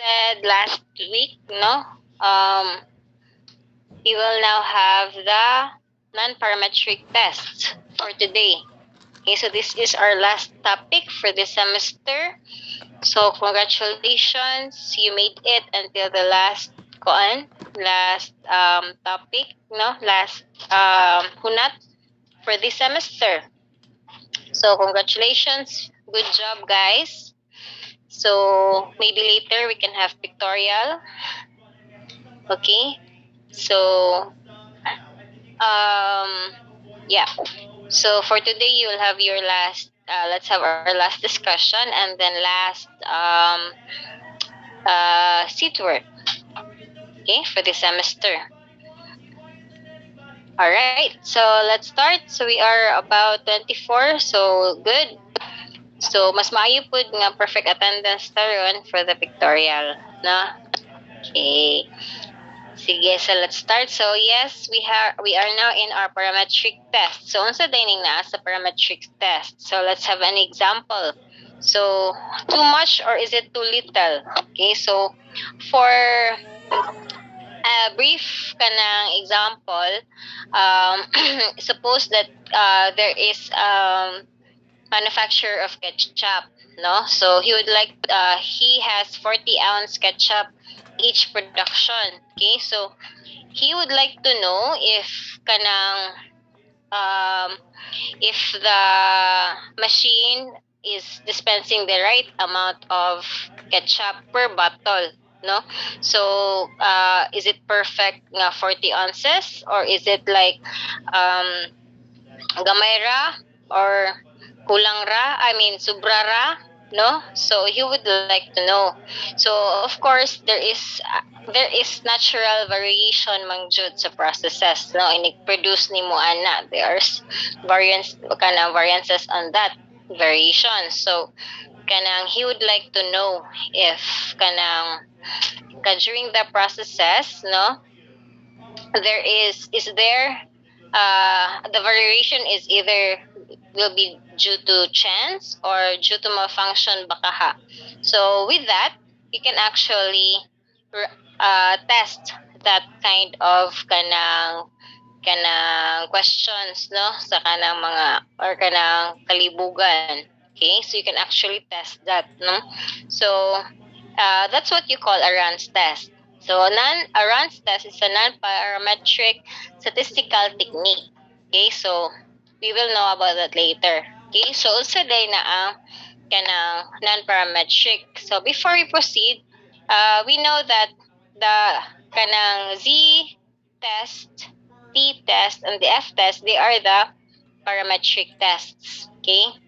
said last week, no, we will now have the non-parametric tests for today. Okay, so this is our last topic for this semester. So congratulations, you made it until the last topic, no, last hunat for this semester. So congratulations, good job, guys. So maybe later we can have pictorial. Okay. So yeah. So for today you will have your last. Let's have our last discussion and then last seat work. Okay, for this semester. All right. So let's start. So we are about 24. So good. So mas maayo pud nga perfect attendance taron for the pictorial, no? Okay. Sige, so let's start. So yes, we are now in our parametric test. So unsa dining na sa parametric test? So let's have an example. So too much or is it too little? Okay, so for a brief kanang example, suppose that there is manufacturer of ketchup, no? So he has 40-ounce ketchup each production. Okay, so he would like to know um if the machine is dispensing the right amount of ketchup per bottle, no? So is it perfect nga 40 ounces or is it like gamay ra or kulang ra, I mean sobra ra, no? So he would like to know. So of course there is natural variation man jud sa processes, no? Inig-produce nimo ana, there's variances on that variation. So kanang he would like to know if during the processes, no, is there the variation is either will be due to chance or due to malfunction bakaha. So with that, you can actually test that kind of kanang questions, no, sa kanang mga or kanang kalibugan. Okay, so you can actually test that, no. So that's what you call a Rans test. So a Rans test is a non-parametric statistical technique. Okay, so we will know about that later. Okay, so also day na ang kanang non-parametric. So before we proceed, we know that the kanang Z test, T test, and the F test, they are the parametric tests. Okay,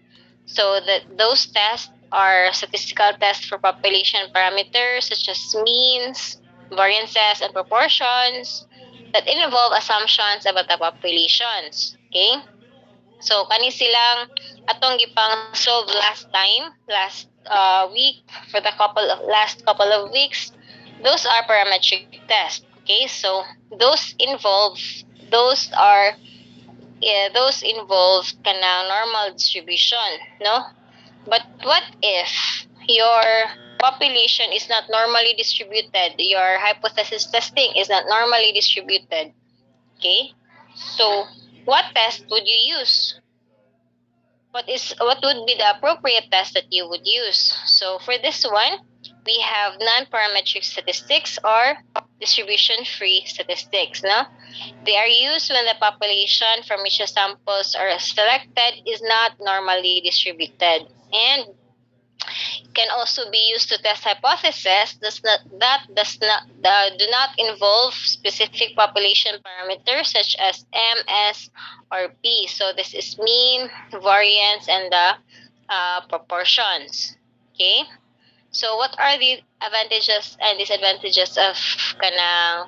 so those tests are statistical tests for population parameters such as means, variances, and proportions that involve assumptions about the populations. Okay? So kani silang atong gipang solve last week for the last couple of weeks. Those are parametric tests. Okay? So those are those involve kanang normal distribution, no? But what if your population is not normally distributed? Your hypothesis testing is not normally distributed. Okay? So, what test would you use? What would be the appropriate test that you would use? So, for this one, we have non-parametric statistics or distribution-free statistics. No? They are used when the population from which the samples are selected is not normally distributed. And can also be used to test hypotheses do not involve specific population parameters such as M, S, or P. So this is mean, variance, and the proportions. Okay. So what are the advantages and disadvantages of kanang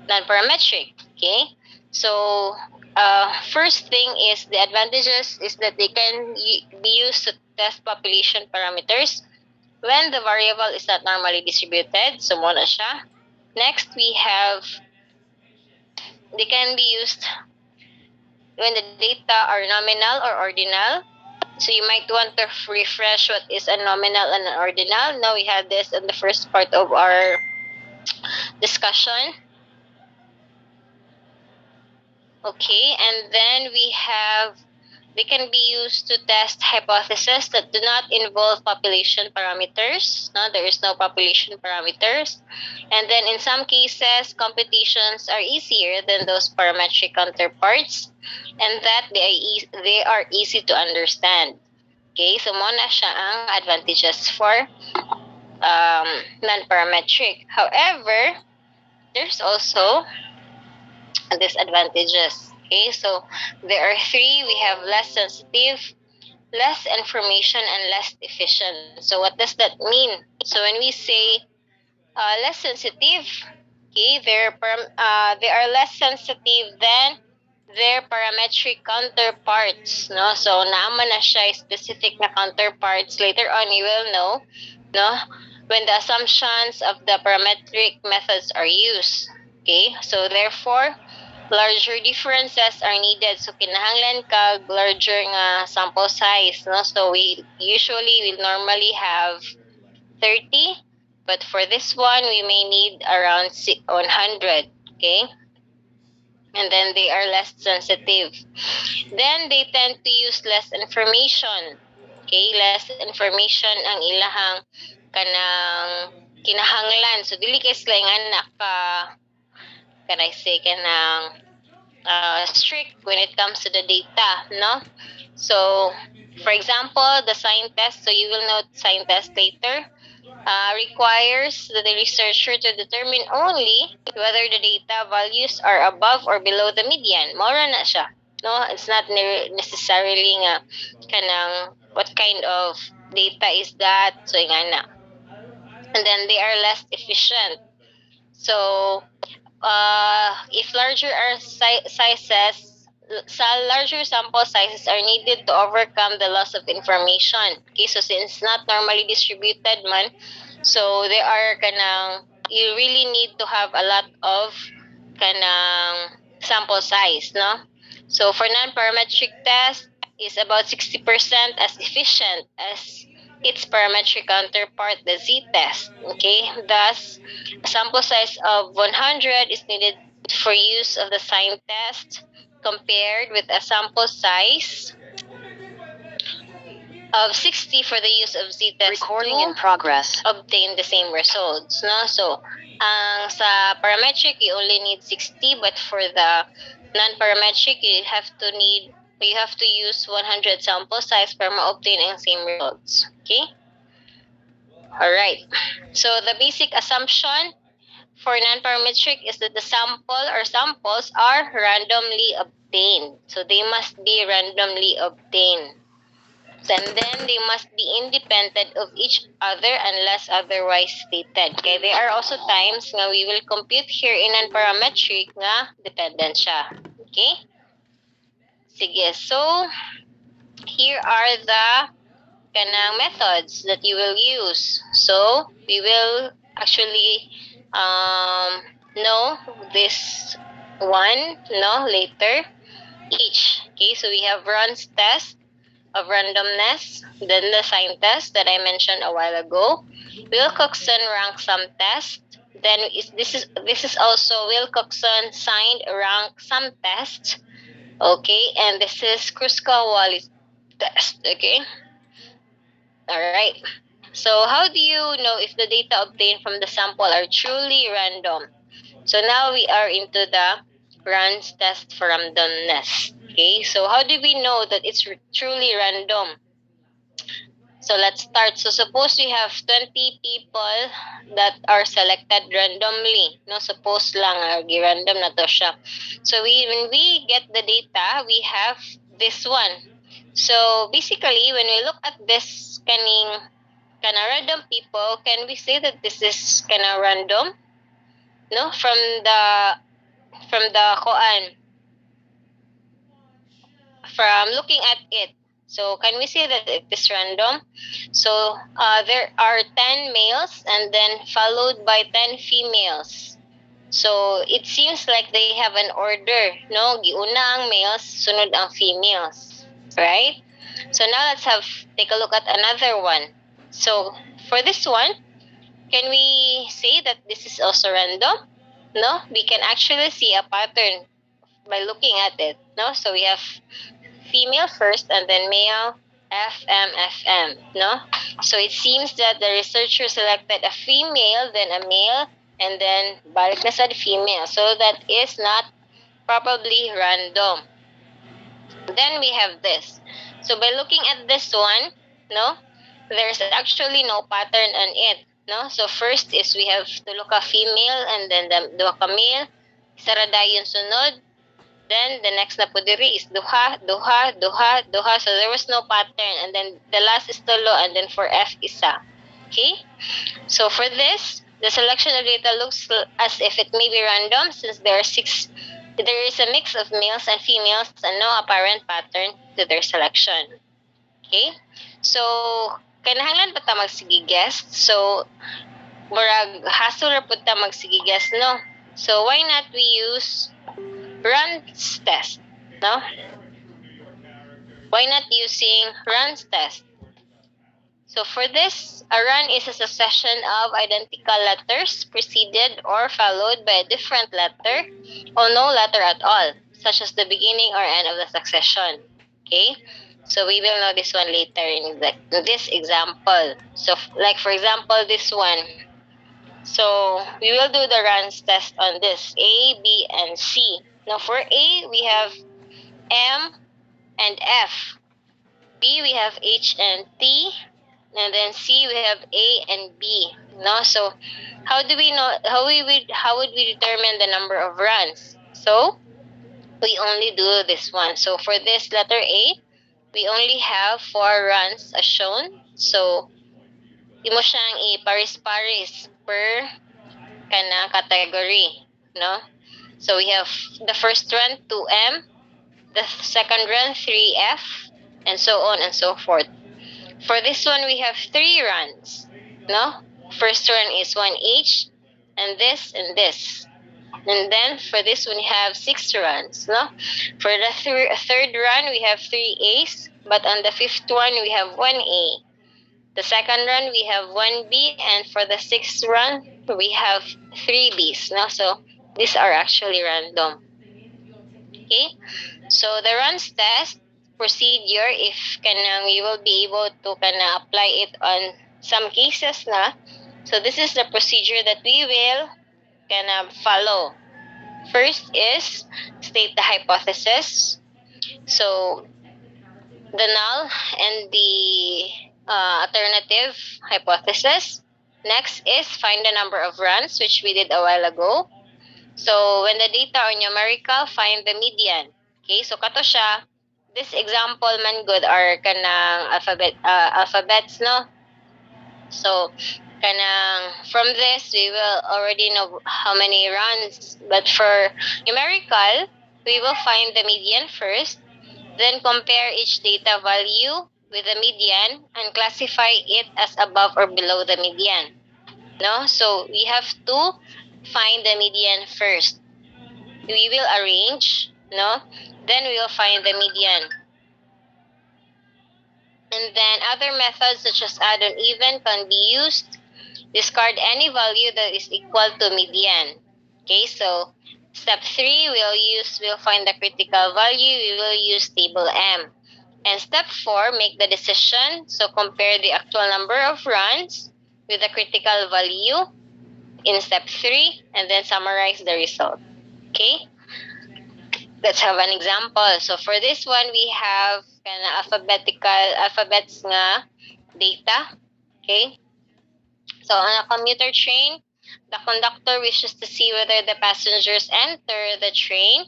non-parametric? Okay. So first thing is the advantages is that they can be used to test population parameters when the variable is not normally distributed. So muna siya. Next, we have they can be used when the data are nominal or ordinal. So you might want to refresh what is a nominal and an ordinal. Now we had this in the first part of our discussion. Okay, and then they can be used to test hypotheses that do not involve population parameters. No, there is no population parameters. And then in some cases, computations are easier than those parametric counterparts, and that they are easy to understand. Okay, so muna siya ang advantages for non-parametric. However, there's also disadvantages. Okay, so there are three. We have less sensitive, less information, and less efficient. So what does that mean? So when we say less sensitive, okay, they are less sensitive than their parametric counterparts. No, so naman na siya specific na counterparts. Later on, you will know, no, when the assumptions of the parametric methods are used. Okay, so therefore, larger differences are needed. So kinahanglan kag larger nga sample size, no? So we usually will normally have 30, but for this one we may need around 100, okay? And then they are less sensitive. Then they tend to use less information. Okay, less information ang ilahang kanang kinahanglan. So dili kay sila nga can I say kanang strict when it comes to the data, no? So, for example, the sign test, so you will note sign test later, requires the researcher to determine only whether the data values are above or below the median. Mora na siya. No, it's not necessarily nga kanang what kind of data is that, so nga na. And then they are less efficient. So, if larger sizes, larger sample sizes are needed to overcome the loss of information. Okay, so since not normally distributed man, so they are kanang you really need to have a lot of kanang sample size, no? So for non-parametric test is about 60% as efficient as its parametric counterpart, the z-test. Okay, thus a sample size of 100 is needed for use of the sign test compared with a sample size of 60 for the use of z-test Recording in progress. Obtain the same results. No? So, sa parametric, you only need 60, but for the non-parametric, you have to use 100 sample size para ma-obtain ang same results. Okay? Alright. So, the basic assumption for non-parametric is that the sample or samples are randomly obtained. So, they must be randomly obtained. And then they must be independent of each other unless otherwise stated. Okay, there are also times nga we will compute here in non-parametric nga dependent siya. Okay? Sige, so here are the kanang methods that you will use. So we will actually know this one later each. Okay, so we have runs test of randomness, then the sign test that I mentioned a while ago, Wilcoxon rank sum test, then this is also Wilcoxon signed rank sum test, okay, and this is Kruskal-Wallis test, okay. All right. So how do you know if the data obtained from the sample are truly random? So now we are into the runs test for randomness. Okay, so how do we know that it's truly random? So let's start. So suppose we have 20 people that are selected randomly. No, suppose lang random na to siya. So when we get the data, we have this one. So basically, when we look at this kana random people, can we say that this is kana random? No, from the koan, from looking at it. So can we say that it is random? So there are 10 males and then followed by 10 females. So it seems like they have an order, no? Giuna ang males, sunod ang females, right? So now let's take a look at another one. So for this one, can we say that this is also random? No, we can actually see a pattern by looking at it. No, so we have female first and then male, FM. No, so it seems that the researcher selected a female, then a male, and then balik na sa female. So that is not probably random. Then we have this. So by looking at this one, no, there's actually no pattern on it. No, so first is we have to look a female and then look a male. Sarada yung sunod. Then the next na po diri is duha, duha, duha, duha. So there was no pattern. And then the last is tulo and then for F isa. Okay? So for this, the selection of data looks as if it may be random since there is a mix of males and females and no apparent pattern to their selection. Okay? So, kinahanglan pa ta magsigigest. So, murag hassle ra pud ta magsigigest, no? So, why not we use runs test, no? Why not using runs test? So for this, a run is a succession of identical letters preceded or followed by a different letter or no letter at all, such as the beginning or end of the succession. Okay? So we will know this one later in this example. So like for example, this one. So we will do the runs test on this, A, B, and C. Now for A, we have M and F. B, we have H and T. And then C, we have A and B. No, so how do we know? How would we determine the number of runs? So we only do this one. So for this letter A, we only have 4 runs as shown. So imo siyang i-paris-paris per kana category, no? So we have the first run 2M, the second run 3F, and so on and so forth. For this one, we have 3 runs. No? First run is 1H, and this, and this. And then for this one, we have 6 runs. No? For the third run, we have 3 A's, but on the 5th one, we have 1 A. The second run, we have 1 B, and for the 6th run, we have 3 B's. No? So these are actually random. Okay? So the runs test procedure, if we will be able to apply it on some cases na. So this is the procedure that we will follow. First is state the hypothesis. So the null and the alternative hypothesis. Next is find the number of runs, which we did a while ago. So when the data are numerical, find the median. Okay, so kato siya. This example man good are kanang alphabets, no? So kanang from this we will already know how many runs. But for numerical, we will find the median first, then compare each data value with the median and classify it as above or below the median. No? So we have to find the median first. We will arrange, no? Then we will find the median. And then other methods such as add on even can be used. Discard any value that is equal to median. Okay, so step 3, we'll find the critical value. We will use table M. And step 4, make the decision. So compare the actual number of runs with the critical value in step 3 and then summarize the result. Okay? Let's have an example. So for this one, we have alphabets nga data. Okay? So on a commuter train, the conductor wishes to see whether the passengers enter the train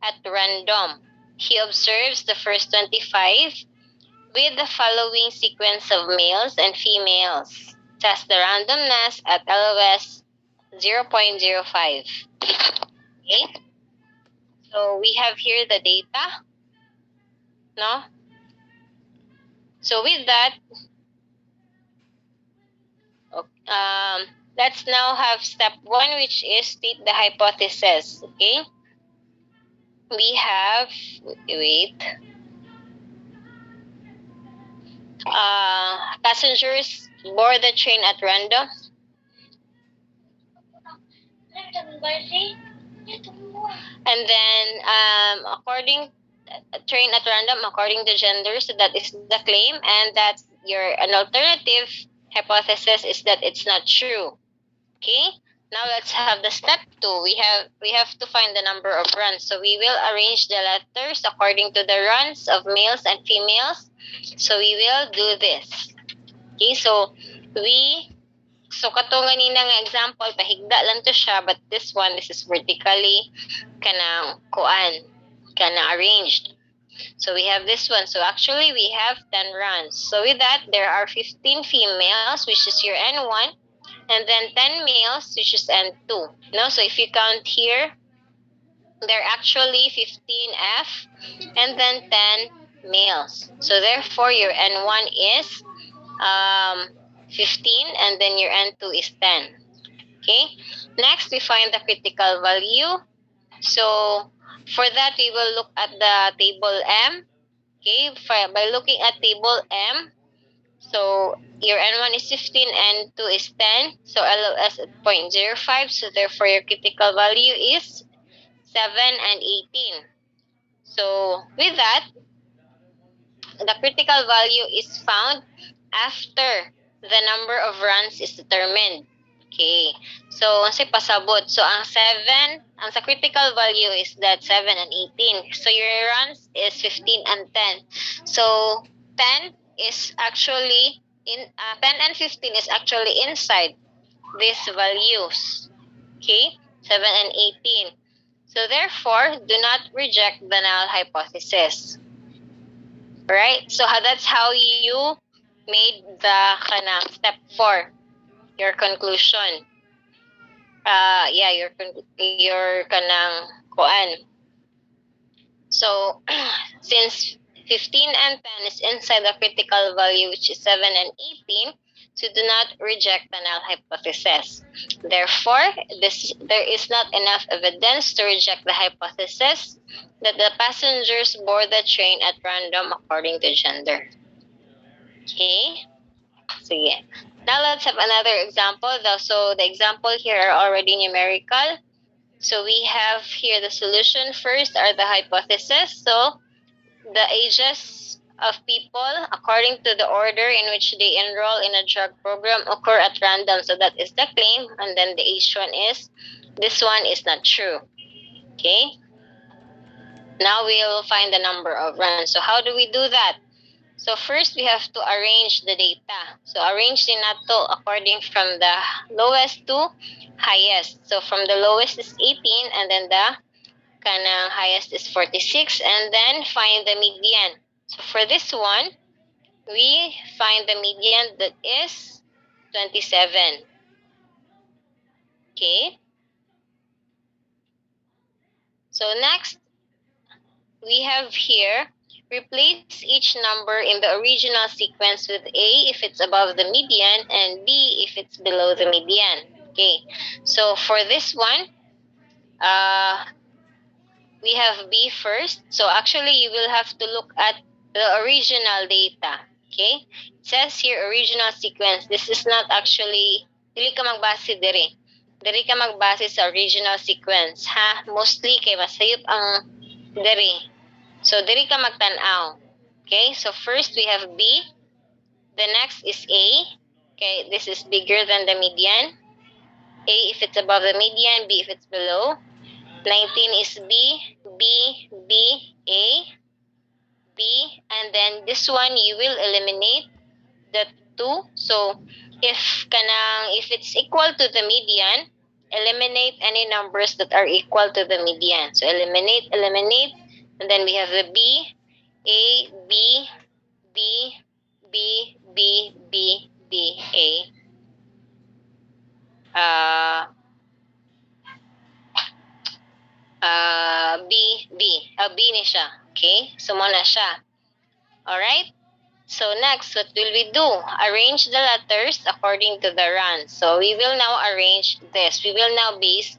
at random. He observes the first 25 with the following sequence of males and females. Test the randomness at LOS 0.05. Okay? So we have here the data. No? So with that, let's now have step 1, which is state the hypothesis. Okay? We have, wait. Passengers board the train at random. And then, according train at random according to gender, so that is the claim, and that an alternative hypothesis is that it's not true. Okay. Now let's have the step 2. We have to find the number of runs. So we will arrange the letters according to the runs of males and females. So we will do this. Okay. So katong ganina nga example, pahigda lang to siya, but this is vertically kanang arranged. So we have this one. So actually we have 10 runs. So with that, there are 15 females, which is your N1, and then 10 males, which is N2. No, so if you count here, there are actually 15F and then 10 males. So therefore, your N1 is 15, and then your N2 is 10. Okay. Next, we find the critical value. So for that, we will look at the table M. Okay, by looking at table M, so your N1 is 15, N2 is 10, so LOS at 0.05, so therefore your critical value is 7 and 18. So with that, the critical value is found after the number of runs is determined. Okay. So, kasi pasabot. So, ang sa critical value is that 7 and 18. So, your runs is 15 and 10. So, 10 is actually 10 and 15 is actually inside these values. Okay? 7 and 18. So, therefore, do not reject the null hypothesis. Right? So that's how you made the step 4, your conclusion. Your kuan. So since 15 and 10 is inside the critical value, which is 7 and 18, so do not reject the null hypothesis. Therefore, there is not enough evidence to reject the hypothesis that the passengers board the train at random according to gender. Okay? Sige. Now let's have another example. So the example here are already numerical. So we have here the solution. First are the hypothesis. So the ages of people according to the order in which they enroll in a drug program occur at random. So that is the claim. And then the age one is, this one is not true. Okay? Now we'll find the number of runs. So how do we do that? So first, we have to arrange the data. So arrange the nato according from the lowest to highest. So from the lowest is 18, and then the highest is 46, and then find the median. So for this one, we find the median that is 27. Okay. So next, we have here, replace each number in the original sequence with A if it's above the median and B if it's below the median. Okay, so for this one, we have B first. So actually, you will have to look at the original data. Okay, it says here original sequence. This is not actually, dili ka magbase diri. Diri ka magbase sa original sequence. Ha? Mostly kay masayop ang diri. So, diri ka magtanaw. Okay, so first we have B. The next is A. Okay, this is bigger than the median. A if it's above the median, B if it's below. 19 is B, B, B, A, B, and then this one you will eliminate the 2. So, if it's equal to the median, eliminate any numbers that are equal to the median. So, eliminate, and then we have the B, A, B, B, B, B, B, B, A. B, B. B ni siya. Okay? So, mo na siya. Alright? So, next, what will we do? Arrange the letters according to the run. So, we will now arrange this. We will now base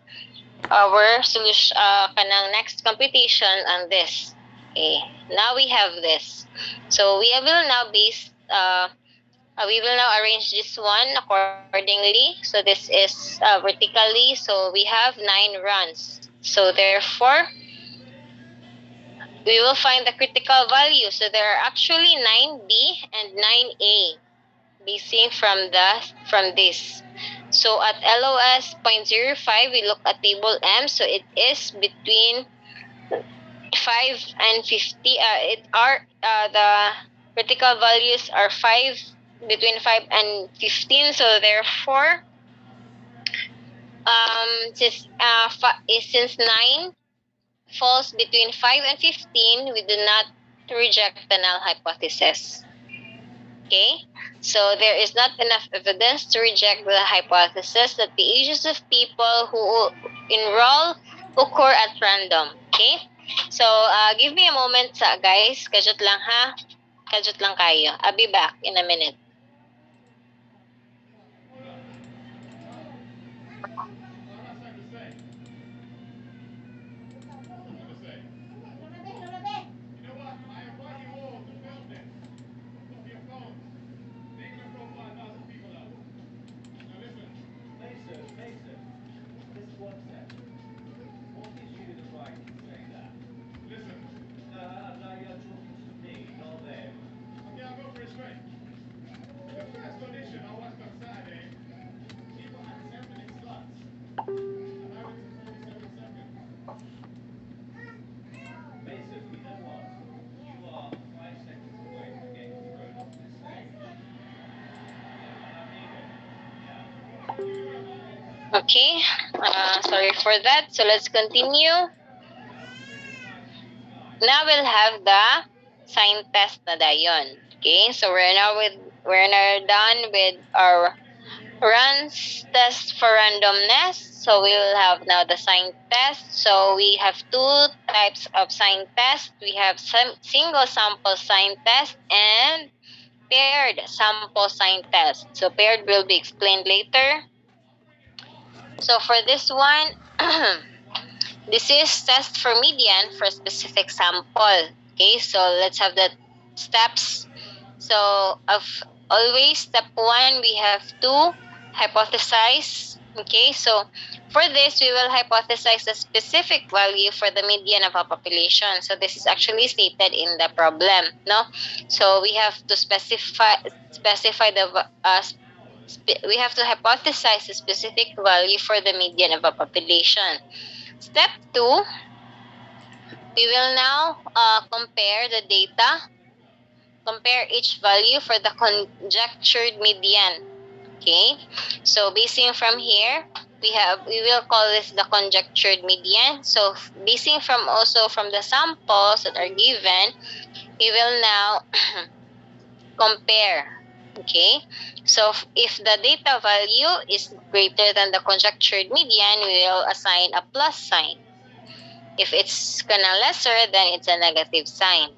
our solution, kanang next computation on this. Okay. Now we have this. So, we will now base we will now arrange this one accordingly. So this is vertically. So we have 9 runs. So therefore, we will find the critical value. So there are actually 9B and 9A basing from this. So at LOS 0.05, we look at table M. So it is between 5 and 50. The critical values are between 5 and 15. So therefore, since 9 falls between 5 and 15, we do not reject the null hypothesis. Okay? So there is not enough evidence to reject the hypothesis that the ages of people who enroll occur at random. Okay? So, give me a moment, guys. Kajut lang ha. Kajut lang kayo. I'll be back in a minute. Okay, sorry for that. So let's continue. Now we'll have the sign test na dayon. Okay, so we're now done with our runs test for randomness. So we will have now the sign test. So we have 2 types of sign test. We have single sample sign test and paired sample sign test. So paired will be explained later. So for this one, this is test for median for specific sample. Okay, so let's have the steps. So always step 1, we have to hypothesize. Okay, so for this, we will hypothesize a specific value for the median of a population. So this is actually stated in the problem, no? So we have to we have to hypothesize a specific value for the median of a population. Step 2, we will now compare the data, compare each value for the conjectured median. Okay, so basing from here, we will call this the conjectured median. So basing from the samples that are given, we will now compare. Okay, so if the data value is greater than the conjectured median, we will assign a plus sign. If it's lesser, then it's a negative sign.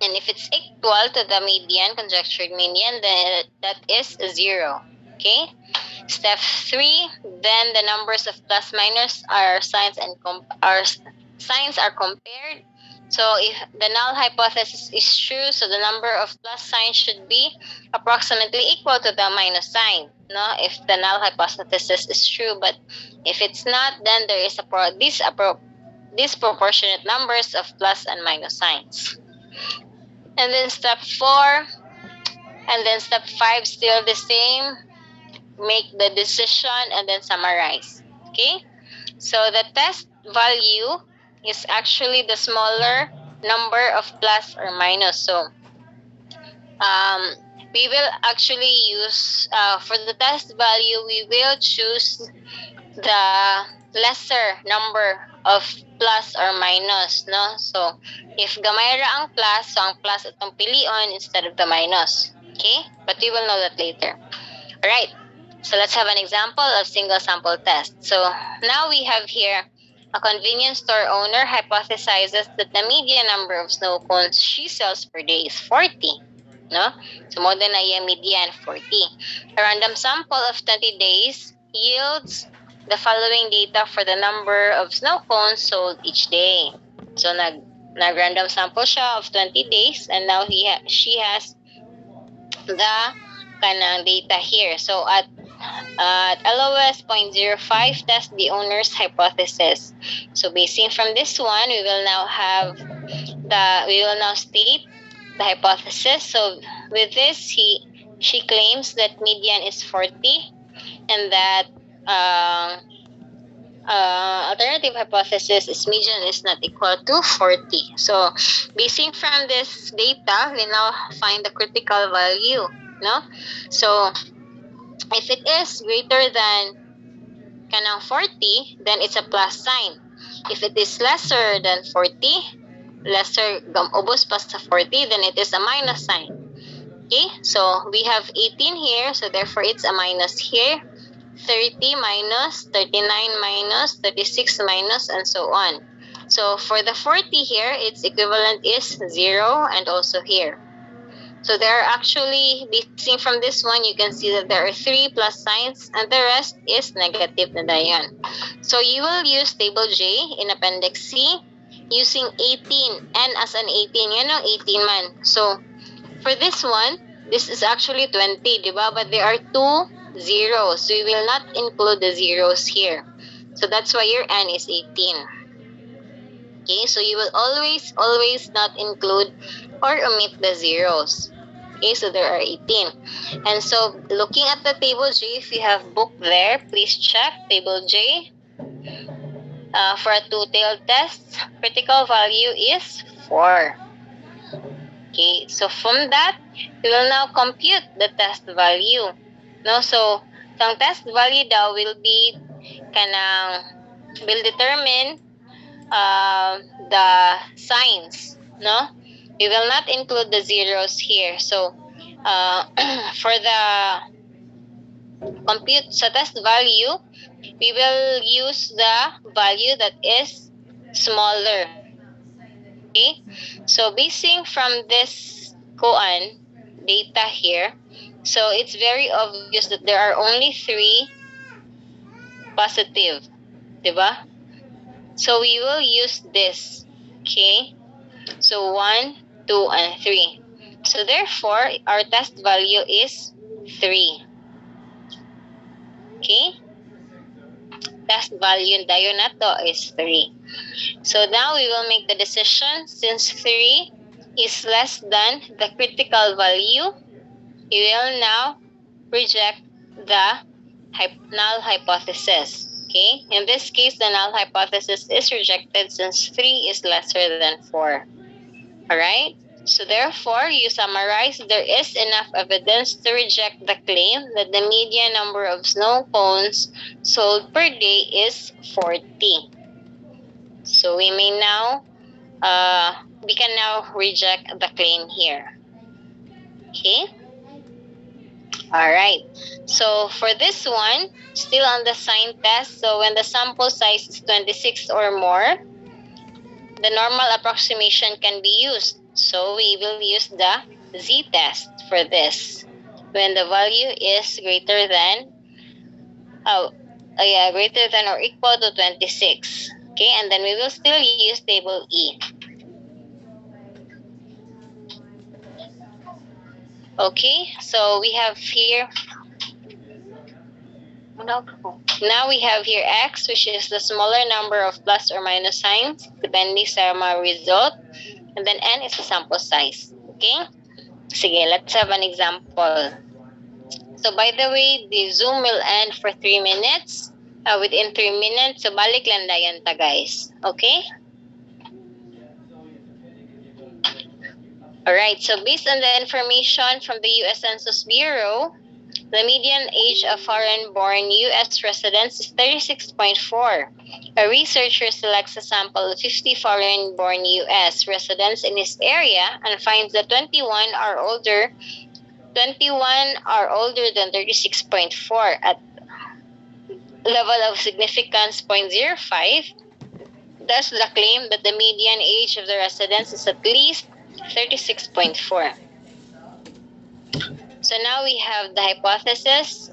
And if it's equal to the median, conjectured median, then that is 0. Okay? Step 3, then the numbers of plus minus are signs are compared. So if the null hypothesis is true, so the number of plus signs should be approximately equal to the minus sign. No, if the null hypothesis is true, but if it's not, then there is disproportionate numbers of plus and minus signs. And then step 4, and then step 5, still the same. Make the decision and then summarize. Okay? So the test value is actually the smaller number of plus or minus. So we will actually use, for the test value, we will choose the lesser number of plus or minus, no? So, if gamay ra ang plus, so ang plus itong pilion instead of the minus. Okay? But we will know that later. Alright. So, let's have an example of single sample test. So, now we have here a convenience store owner hypothesizes that the median number of snow cones she sells per day is 40. No? So, more than a median 40. A random sample of 20 days yields the following data for the number of snow cones sold each day. So, nag-random sample siya of 20 days and now she has the kanang data here. So at LOS 0.05, test the owner's hypothesis. So basing from this one, we will now state the hypothesis. So with this, she claims that median is 40, and that uh, alternative hypothesis is median is not equal to 40. So basing from this data, we now find the critical value. No, so if it is greater than 40, then it's a plus sign. If it is lesser than 40, lesser ubos pa sa 40, then it is a minus sign. Okay, so we have 18 here, so therefore it's a minus here. 30 minus, 39 minus, 36 minus, and so on. So for the 40 here, its equivalent is 0, and also here. So there are actually, basing from this one, you can see that there are 3 plus signs, and the rest is negative na dayan. So you will use table J in appendix C using 18, n as an 18, 18 man. So for this one, this is actually 20, diba? But there are 2 zeros, so you will not include the zeros here. So that's why your n is 18. Okay, so you will always not include or omit the zeros. Okay, so there are 18. And so looking at the table J, if you have book there, please check table J. For a two-tailed test, critical value is 4. Okay, so from that, we will now compute the test value. No, so ang test value daw will determine the signs. No, we will not include the zeros here. So for the compute sa test value, we will use the value that is smaller. Okay, so basing from this data here, so it's very obvious that there are only 3 positive, diba? So we will use this. Okay, so 1, 2, and 3. So therefore, our test value is 3. Okay, test value dayon na to is 3. So now we will make the decision. Since 3 is less than the critical value, we will now reject the null hypothesis. Okay, in this case, the null hypothesis is rejected since 3 is lesser than 4. Alright, so therefore, you summarize, there is enough evidence to reject the claim that the median number of snow cones sold per day is 40. So we may now, we can now reject the claim here. Okay? Alright, so for this one, still on the sign test, so when the sample size is 26 or more, the normal approximation can be used. So we will use the z-test for this. When the value is greater than or equal to 26. Okay, and then we will still use table E. Okay, so we have here, now we have here x, which is the smaller number of plus or minus signs, depending sa mga result. And then n is the sample size. Okay? Sige, let's have an example. So by the way, the Zoom will end for 3 minutes. Within 3 minutes, so balik lang dayan ta guys. Okay? Alright, so based on the information from the U.S. Census Bureau, the median age of foreign-born U.S. residents is 36.4. A researcher selects a sample of 50 foreign-born U.S. residents in his area and finds that 21 are older than 36.4 at level of significance 0.05. Thus, the claim that the median age of the residents is at least 36.4. So now we have the hypothesis.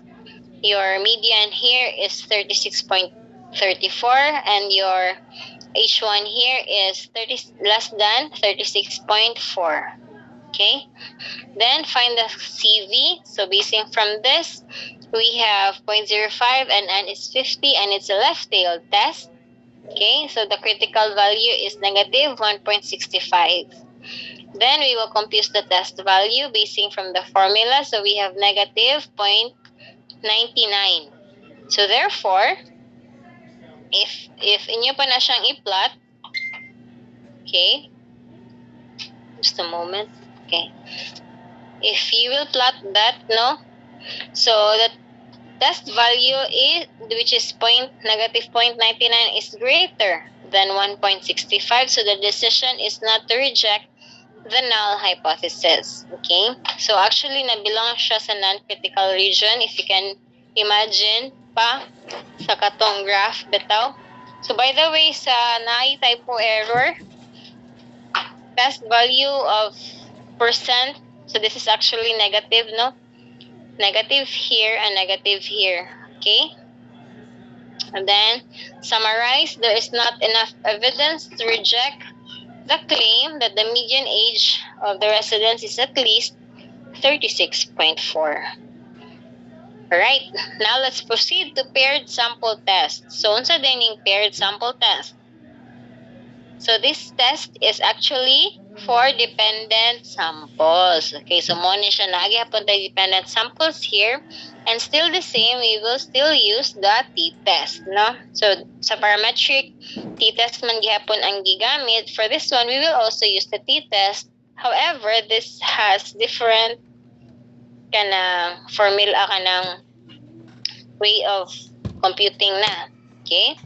Your median here is 36.34 and your H1 here is less than 36.4. Okay, then find the CV. So basing from this, we have 0.05 and n is 50 and it's a left-tailed test. Okay, so the critical value is negative 1.65. Then we will compute the test value basing from the formula. So we have negative 0.99. So therefore, if inyo pa na siyang i-plot, okay, just a moment. Okay. If you will plot that, no? So the test value is, which is negative 0.99, is greater than 1.65. So the decision is not to reject the null hypothesis. Okay? So actually, nabilang siya sa non-critical region. If you can imagine pa sa katong graph bitaw. So by the way, sa typo error, test value of percent, so this is actually negative, no? Negative here and negative here. Okay? And then, summarize, there is not enough evidence to reject the claim that the median age of the residents is at least 36.4. Alright, now let's proceed to paired sample test. So, unsa din yung paired sample test? So, this test is actually for dependent samples. Okay, so mo ni siya naghihapon tayo dependent samples here. And still the same, we will still use the t-test, no? So, sa parametric, t-test man gihapon ang gigamit. For this one, we will also use the t-test. However, this has different kanang formula, kanang way of computing na. Okay?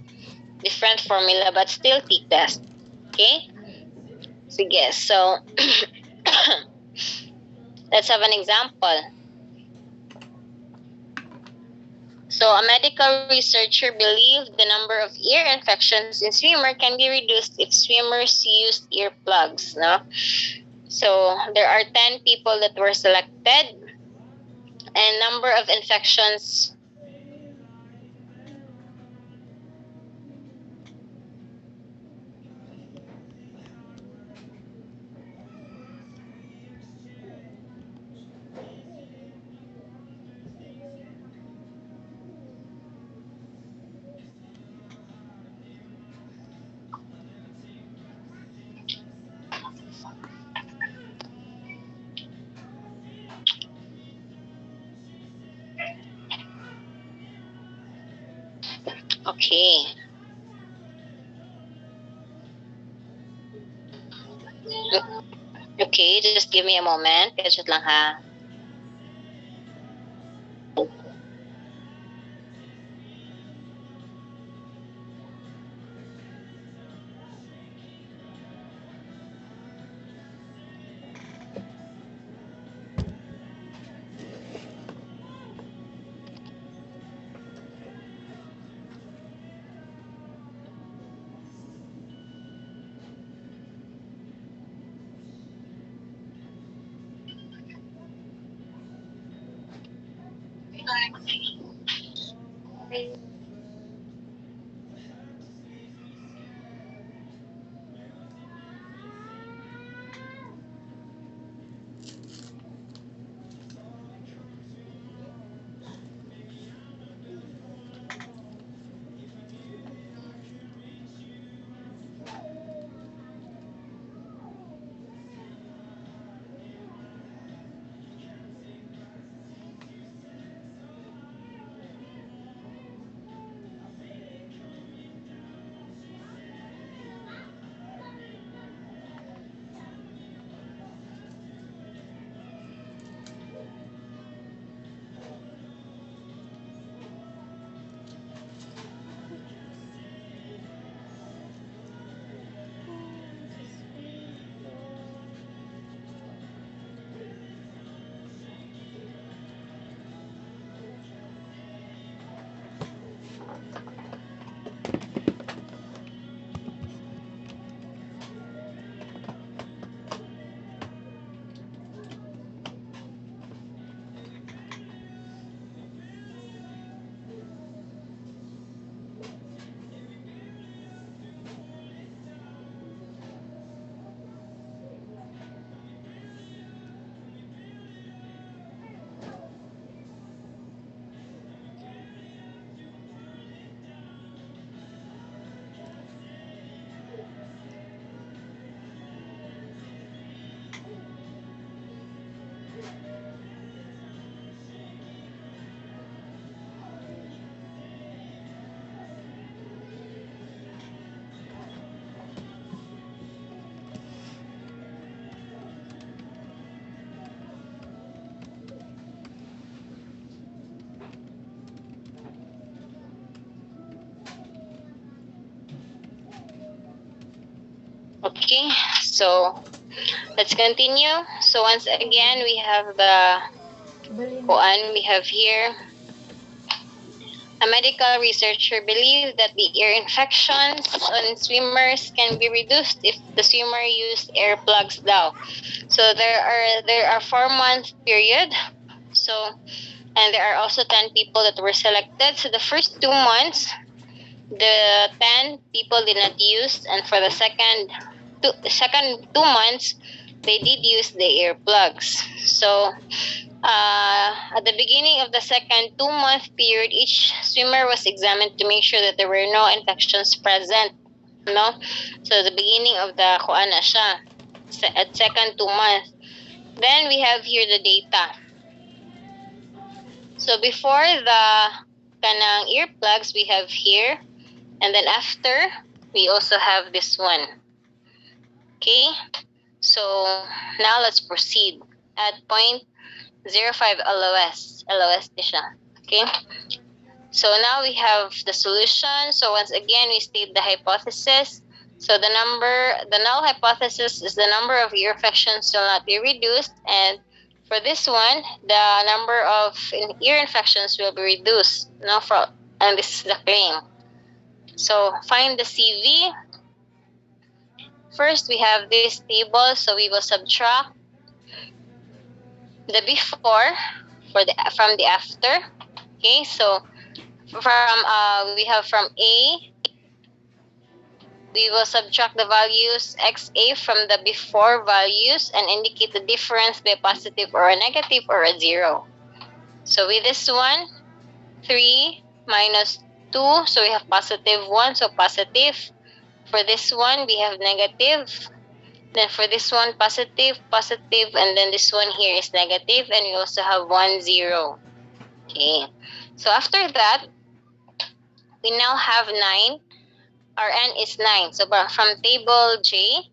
Different formula but still t-test. Okay? Sige, so let's have an example. So, a medical researcher believed the number of ear infections in swimmer can be reduced if swimmers used earplugs. No? So, there are 10 people that were selected, and number of infections okay. Okay, just give me a moment. Gadget lang ha. Okay, so let's continue. So once again, we have the kuan we have here. A medical researcher believed that the ear infections on swimmers can be reduced if the swimmer used earplugs daw. So there are 4 month period. So and there are also 10 people that were selected. So the first 2 months, the 10 people did not use, and for the second 2 months, they did use the earplugs. So at the beginning of the second 2 month period, each swimmer was examined to make sure that there were no infections present. No, so the beginning of the kuan na siya at second 2 months. Then we have here the data. So before the kanang earplugs, we have here, and then after we also have this one. Okay, so now let's proceed at 0.05 LOS. LOS din siya. Okay. So now we have the solution. So once again, we state the hypothesis. So the null hypothesis is the number of ear infections will not be reduced, and for this one, the number of ear infections will be reduced. And this is the claim. So find the CV. First, we have this table, so we will subtract the before from the after. Okay, so we have from A, we will subtract the values XA from the before values and indicate the difference by a positive or a negative or a 0. So with this one, 3 minus 2, so we have positive 1, so positive. For this one, we have negative. Then for this one, positive, positive, and then this one here is negative, and we also have 1, 0. Okay. So after that, we now have 9. Our n is 9. So from table J,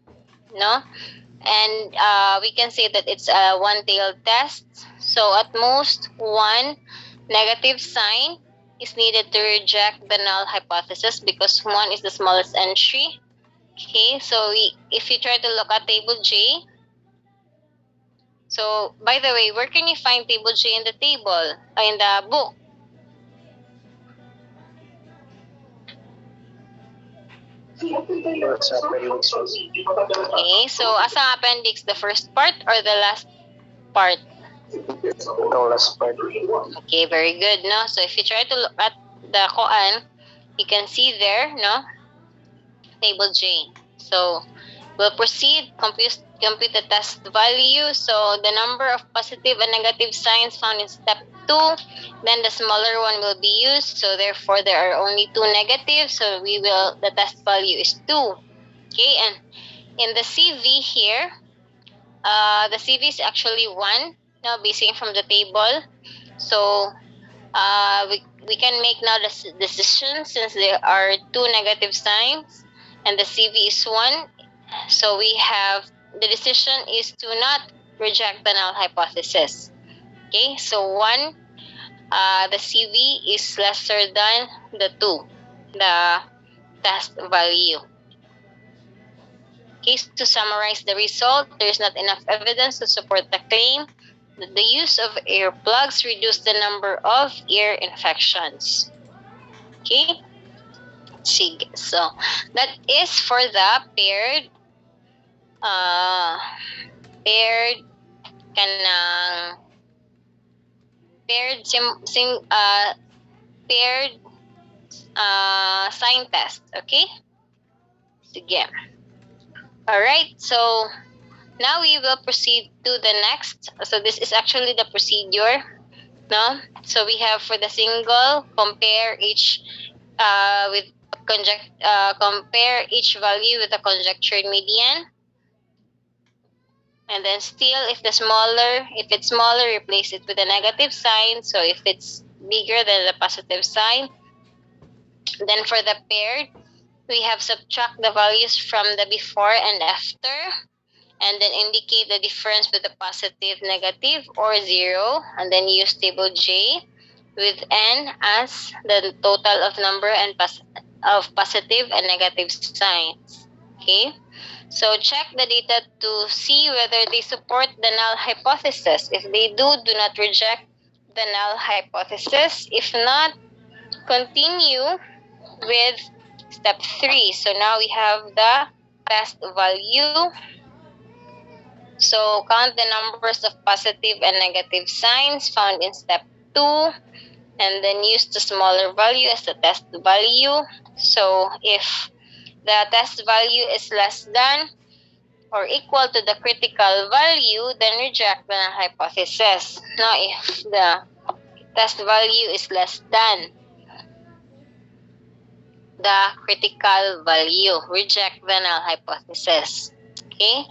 no? And we can say that it's a one-tailed test. So at most, one negative sign is needed to reject the null hypothesis because 1 is the smallest entry. Okay, so if you try to look at table J, so by the way, where can you find table J in the table, in the book? Okay, so as an appendix, the first part or the last part? The last part. Okay, very good, no? So if you try to look at the koan, you can see there, no? Table J. So we'll proceed, compute the test value. So the number of positive and negative signs found in step 2, then the smaller one will be used. So therefore, there are only 2 negatives. So the test value is 2. Okay, and in the CV here, the CV is actually 1, now basing from the table. So we can make now the decision since there are 2 negative signs and the CV is 1. So we have the decision is to not reject the null hypothesis. Okay, so 1, the CV is lesser than the 2, the test value. Okay, to summarize the result, there is not enough evidence to support the claim that the use of earplugs reduced the number of ear infections. Okay? Sige. So, that is for the paired kanang paired sign test. Okay? Sige. Alright, so now we will proceed to the next. So this is actually the procedure, no? So we have for the single, compare each compare each value with a conjectured median. And then still, if it's smaller, replace it with a negative sign. So if it's bigger than the positive sign. Then for the paired, we have subtract the values from the before and after, and then indicate the difference with the positive, negative, or 0, and then use table J with n as the total of number and of positive and negative signs. Okay? So check the data to see whether they support the null hypothesis. If they do not reject the null hypothesis. If not, continue with step 3. So now we have the test value. So count the numbers of positive and negative signs found in step 2, and then use the smaller value as the test value. So if the test value is less than or equal to the critical value, then reject the null hypothesis. Now, if the test value is less than the critical value, reject the null hypothesis. Okay?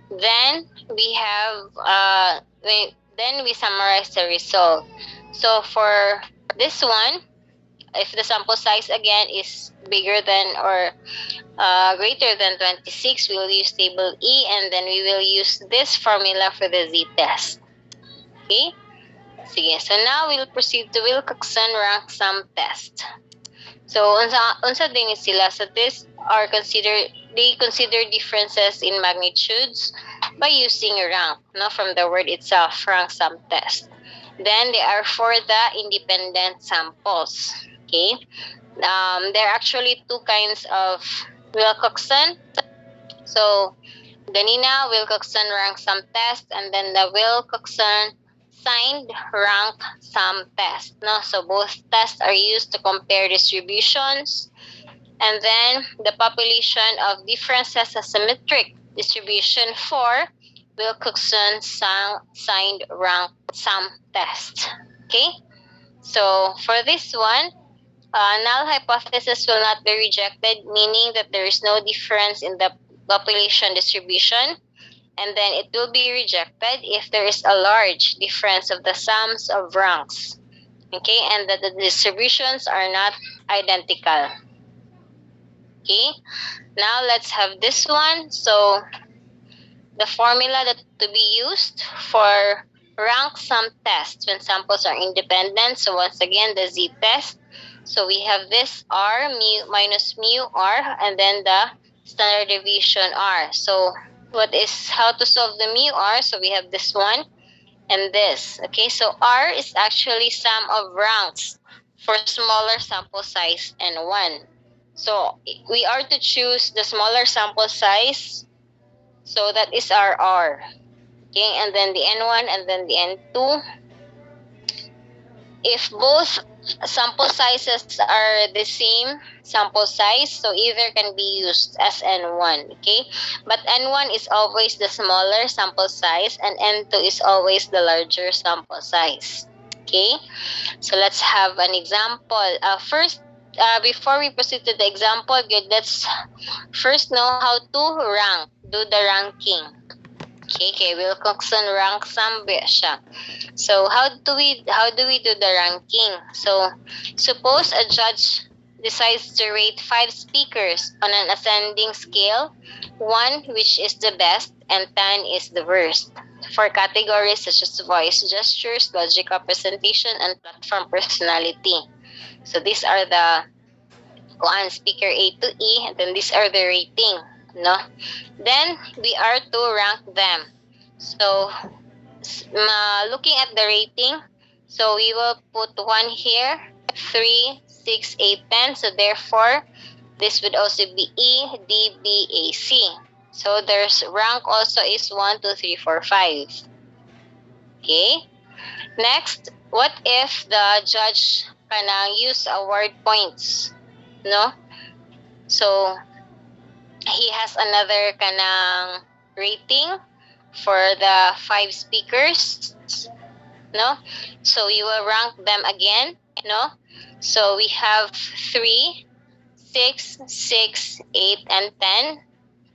Then we have then we summarize the result. So for this one, if the sample size again is bigger than or greater than 26, we will use table E, and then we will use this formula for the z-test. Okay? Sige, so now we'll proceed to Wilcoxon rank sum test. So unsa din sila? So this are they consider differences in magnitudes by using rank, no, from the word itself, rank sum test. Then they are for the independent samples. Okay? There are actually two kinds of Wilcoxon. So ganina Wilcoxon rank sum test, and then the Wilcoxon signed rank sum test. No? So both tests are used to compare distributions, and then the population of differences a symmetric distribution for Wilcoxon signed rank sum test. Okay? So for this one, null hypothesis will not be rejected, meaning that there is no difference in the population distribution, and then it will be rejected if there is a large difference of the sums of ranks, okay, and that the distributions are not identical. Okay, now let's have this one. So the formula that to be used for rank sum test when samples are independent. So once again, the z-test. So we have this r mu minus mu r, and then the standard deviation r. So how to solve the mu r? So we have this one and this. Okay, so r is actually sum of ranks for smaller sample size and 1. So we are to choose the smaller sample size. So that is our r. Okay, and then the n1 and then the n2. If both sample sizes are the same sample size, so either can be used as n1, okay? But n1 is always the smaller sample size, and n2 is always the larger sample size, okay? So let's have an example. Before we proceed to the example, good, let's first know how to do the ranking. Okay, Wilcoxon rank sum siya. So how do we do the ranking? So suppose a judge decides to rate 5 speakers on an ascending scale, 1 which is the best and 10 is the worst, for categories such as voice, gestures, logical presentation, and platform personality. So these are the speaker A to E, and then these are the rating, no? Then we are to rank them. So looking at the rating, so we will put 1 here, 3, 6, 8, 10. So therefore, this would also be E, D, B, A, C. So there's rank also is 1, 2, 3, 4, 5. Okay. Next, what if the judge can use award points? No? So he has another kanang rating for the 5 speakers, no? So you will rank them again, no? So we have 3, 6, 6, 8, and 10.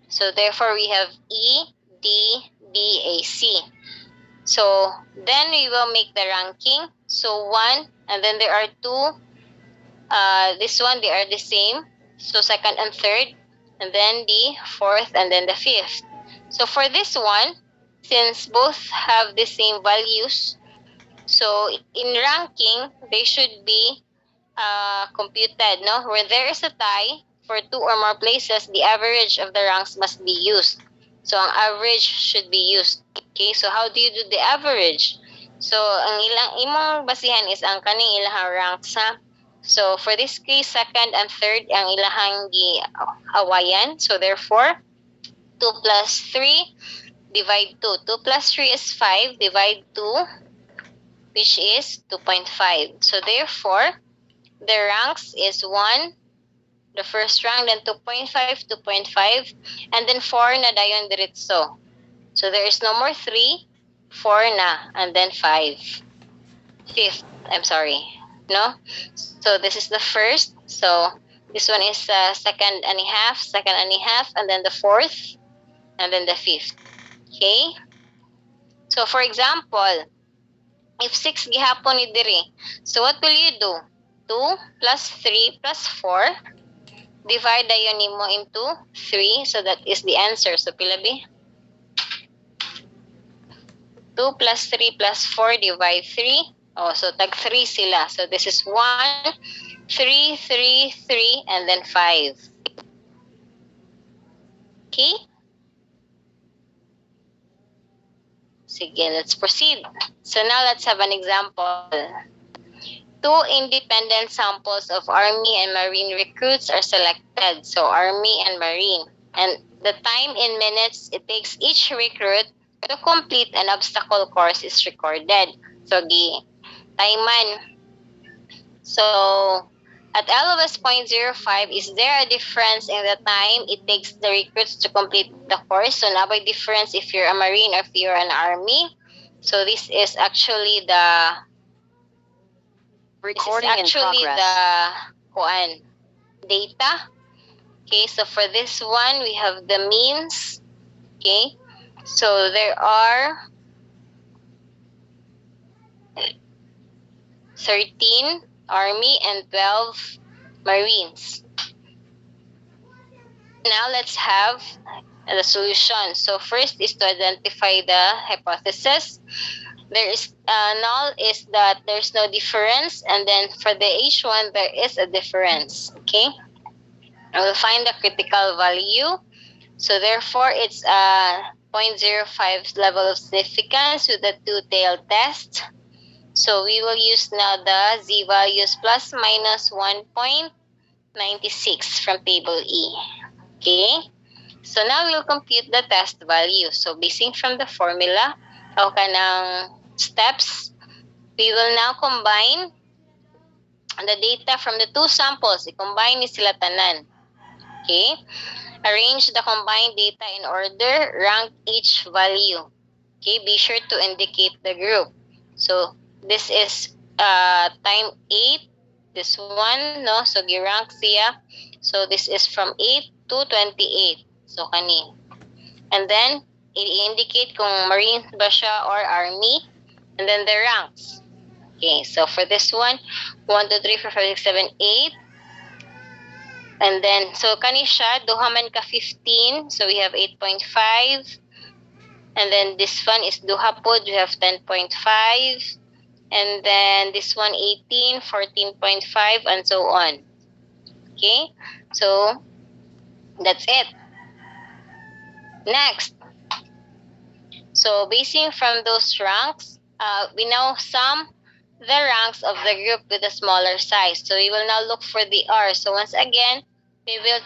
So therefore we have E, D, B, A, C. So then we will make the ranking. So 1, and then there are 2. This one, they are the same. So second and third, and then the 4th, and then the 5th. So for this one, since both have the same values, so in ranking, they should be computed, no? Where there is a tie, for 2 or more places, the average of the ranks must be used. So, ang average should be used. Okay, so how do you do the average? So, ang imong basihan is ang kaning ilahang ranks, ha? So, for this case, second and third, ang ilahang awayan. So, therefore, 2 plus 3, divide 2. 2 plus 3 is 5, divide 2, which is 2.5. So, therefore, the ranks is 1, the first rank, then 2.5, 2.5, and then 4 na dayon diretso. So, there is no more 3, 4 na, and then 5. Fifth, I'm sorry. No? So, this is the first. So, this one is second and a half, and then the fourth, and then the fifth. Okay? So, for example, if 6 gihapon ni diri, so what will you do? 2 plus 3 plus 4, divide dayon nimo into 3, so that is the answer. So, pila bi? 2 plus 3 plus 4, divide 3. Oh, so tag 3 sila. So, this is 1, 3, 3, 3, and then 5. Okay? Sige, let's proceed. So, now let's have an example. 2 independent samples of Army and Marine recruits are selected. So, Army and Marine. And the time in minutes it takes each recruit to complete an obstacle course is recorded. So, timeman. So, at LOS 0.05, is there a difference in the time it takes the recruits to complete the course? So, na by difference if you're a Marine or if you're an Army. So, this is actually the Recording in progress. Data. Okay, so for this one, we have the means. Okay, so there are 13 Army and 12 Marines. Now let's have the solution. So first is to identify the hypothesis. There is null is that there's no difference, and then for the H1 there is a difference. Okay, I will find the critical value. So therefore it's a 0.05 level of significance with a two-tailed test. So we will use now the z values plus minus 1.96 from table E. Okay, so now we'll compute the test value. So basing from the formula o kanang steps, we will now combine the data from the two samples. I-combine ni sila tanan. Okay, arrange the combined data in order, rank each value. Okay, be sure to indicate the group. So this is time 8, this one, no? So gi-rank siya. So this is from 8 to 28. So kani. And then i-indicate kung Marine ba siya or Army, and then the ranks. Okay, so for this one, 1, 2, 3, 4, 5, 6, 7, 8. And then, so kani siya, duha man ka 15. So we have 8.5. And then this one is duha pod, we have 10.5. And then this one 18, 14.5, and so on. Okay, so that's it. Next. So basing from those ranks, we now sum the ranks of the group with a smaller size. So we will now look for the R. So once again, we will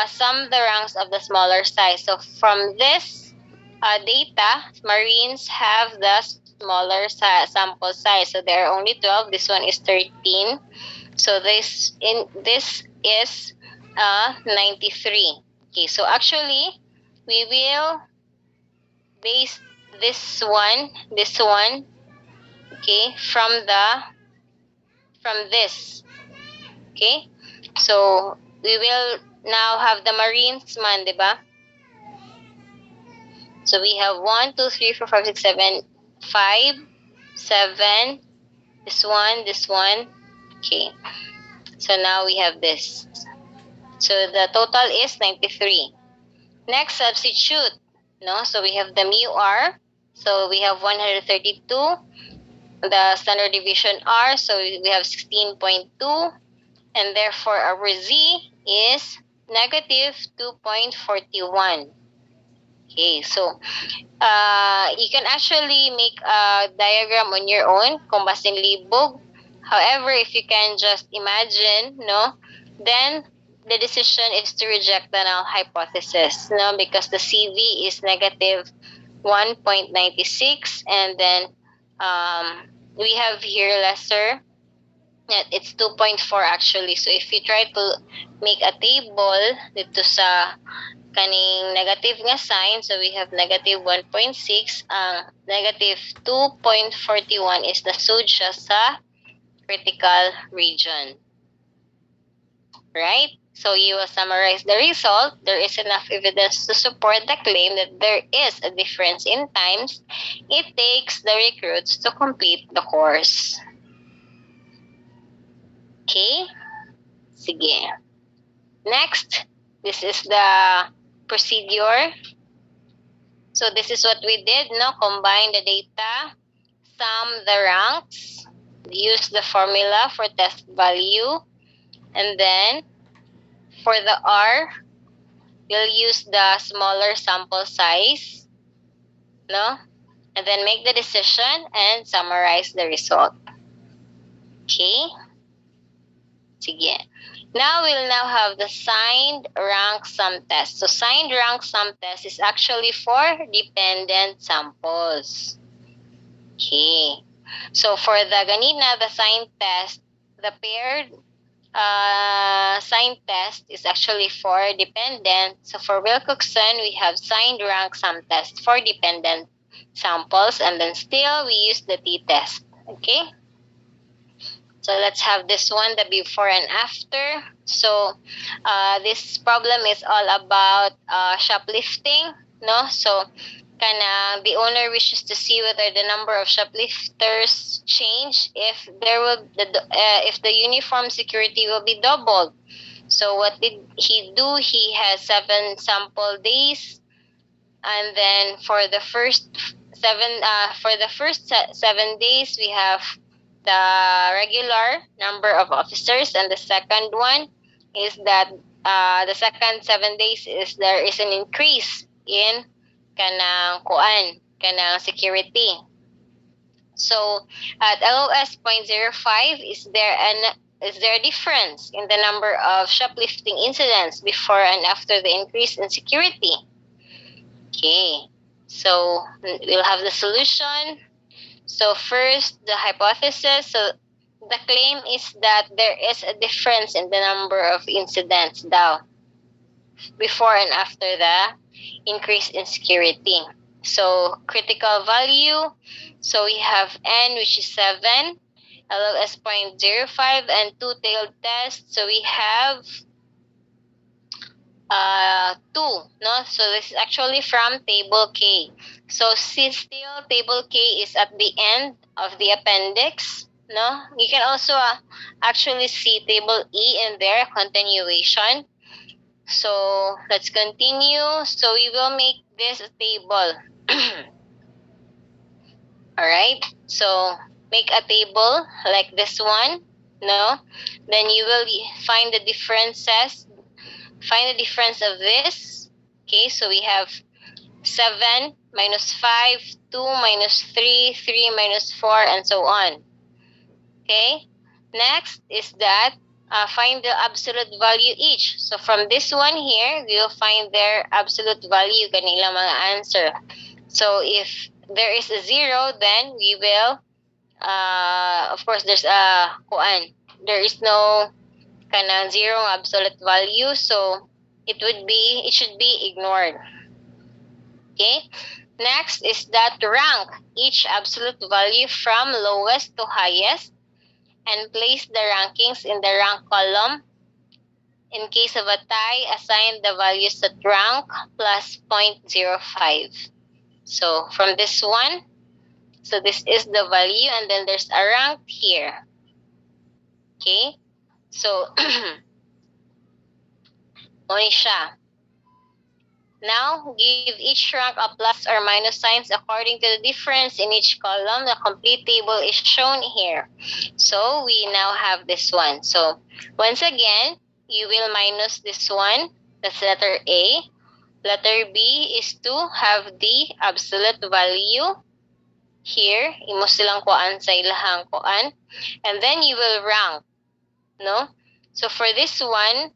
sum the ranks of the smaller size. So from this data, Marines have the smaller sample size. So there are only 12. This one is 13. So this is 93. Okay, so actually, we will base this one, okay, from this. Okay, so we will now have the Marines man, diba? So we have 1, 2, 3, 4, 5, 6, 7, 5, 7, this one. Okay, so now we have this. So the total is 93. Next, substitute. No, so we have the mu R. So we have 132. The standard deviation R. So we have 16.2. And therefore our Z is negative 2.41. Okay, so you can actually make a diagram on your own kung basing libog. However, if you can just imagine, no, then the decision is to reject the null hypothesis, no, because the CV is negative 1.96, and then we have here lesser. It's 2.4 actually. So if you try to make a table dito sa kaning negative nga sign, so we have negative 1.6, ang negative 2.41 is nasud siya sa critical region. Right? So you will summarize the result. There is enough evidence to support the claim that there is a difference in times it takes the recruits to complete the course. Okay? Sige. Next, this is the procedure. So this is what we did, no? Combine the data, sum the ranks, use the formula for test value, and then for the R, we'll use the smaller sample size, no? And then make the decision and summarize the result. Okay? Sige. Now we'll now have the signed rank sum test. So signed rank sum test is actually for dependent samples. Okay. So for the ganina, the sign test, the paired sign test is actually for dependent. So for Wilcoxon, we have signed rank sum test for dependent samples, and then still we use the t-test. Okay. So let's have this one, the before and after. So this problem is all about shoplifting, no? So the owner wishes to see whether the number of shoplifters change if if the uniform security will be doubled. So what did he do? He has 7 sample days, and then for the first 7 days we have the regular number of officers, and the second one is that the second 7 days is there is an increase in kanang security. So at LOS 0.05, is there a difference in the number of shoplifting incidents before and after the increase in security? Okay, so we'll have the solution. So first, the hypothesis. So the claim is that there is a difference in the number of incidents daw before and after the increase in security. So critical value. So we have N, which is 7, LOS 0.05, and two-tailed test. So we have 2, no? So this is actually from table K. So still table K is at the end of the appendix, no? You can also actually see table E in their continuation. So let's continue. So we will make this table. Alright, so make a table like this one, no? Then you will find the differences. Find the difference of this. Okay, so we have 7 minus 5, 2 minus 3, 3 minus 4, and so on. Okay, next is that find the absolute value each. So from this one here, we will find their absolute value, kanilang mga answer. So if there is a 0, then we will, of course, there's a kuan. There is no kanang 0 absolute value, so it should be ignored. Okay, next is that rank each absolute value from lowest to highest and place the rankings in the rank column. In case of a tie, assign the values at rank plus 0.05. So from this one, so this is the value, and then there's a rank here. Okay, so siya. Now, give each rank a plus or minus signs according to the difference in each column. The complete table is shown here. So, we now have this one. So, once again, you will minus this one. That's letter A. Letter B is to have the absolute value. Here, imo silang kuan sa ilahang kuan. And then you will rank, no? So for this one,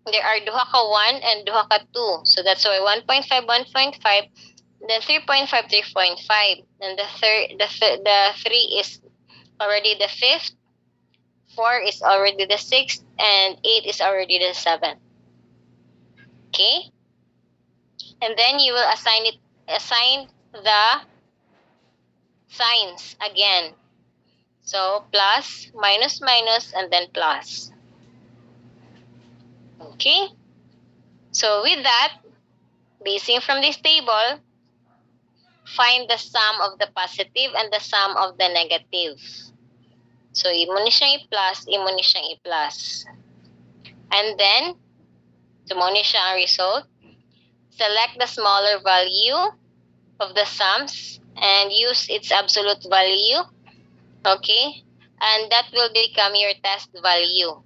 there are duha ka 1 and duha ka 2. So that's why 1.5, 1.5, then 3.5, 3.5. And the 3 is already the 5th, 4 is already the 6th, and 8 is already the 7th. Okay? And then you will assign the signs again. So plus, minus, minus, and then plus. Okay? So with that, basing from this table, find the sum of the positive and the sum of the negative. So imo ni siyang i-plus, imo ni siyang i-plus. And then, mo ni siya ang result. Select the smaller value of the sums and use its absolute value. Okay? And that will become your test value.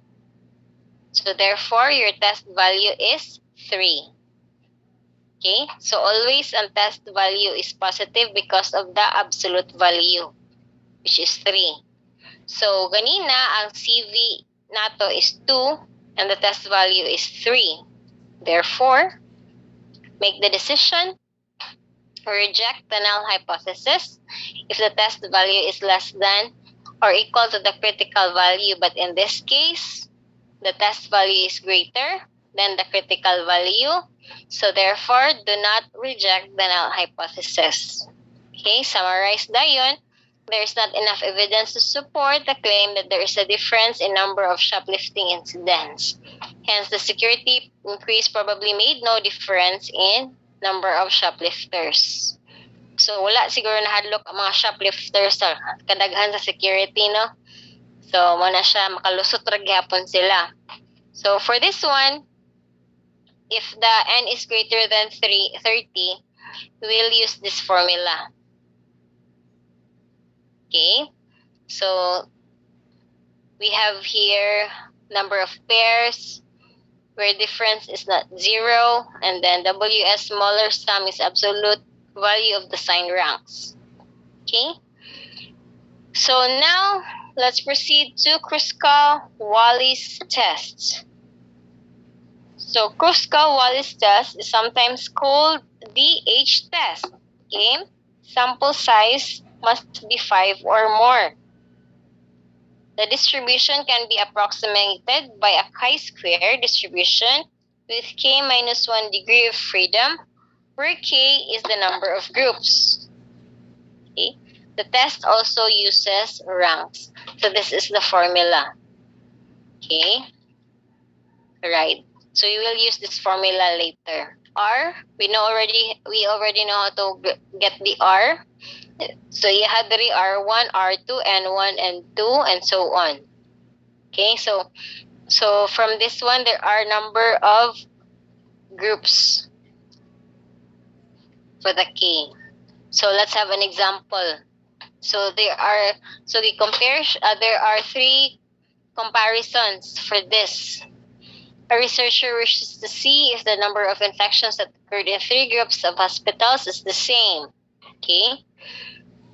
So therefore, your test value is 3. Okay? So always ang test value is positive because of the absolute value, which is 3. So ganina, ang CV nato is 2 and the test value is 3. Therefore, make the decision, reject the null hypothesis if the test value is less than or equal to the critical value. But in this case, the test value is greater than the critical value. So therefore, do not reject the null hypothesis. Okay, summarize dayon. There is not enough evidence to support the claim that there is a difference in number of shoplifting incidents. Hence, the security increase probably made no difference in number of shoplifters. So, wala siguro nahadlok ang mga shoplifters sa kadaghan sa security, no? So, muna siya, makalusot ra gyapon sila. So, for this one, if the n is greater than 30, we'll use this formula. Okay? So, we have here number of pairs where difference is not 0, and then WS smaller sum is absolute value of the sign ranks. Okay? So now, let's proceed to Kruskal-Wallis test. So Kruskal-Wallis test is sometimes called the H test. Okay? Sample size must be 5 or more. The distribution can be approximated by a chi-square distribution with k minus 1 degree of freedom, where k is the number of groups. Okay? The test also uses ranks. So this is the formula. Okay? Right. So we will use this formula later. R, we already know how to get the R. So you had the R1, R2, N1, N2, and so on. Okay, so from this one, there are number of groups for the K. So let's have an example. So there are 3 comparisons for this. A researcher wishes to see if the number of infections that occurred in 3 groups of hospitals is the same. Okay.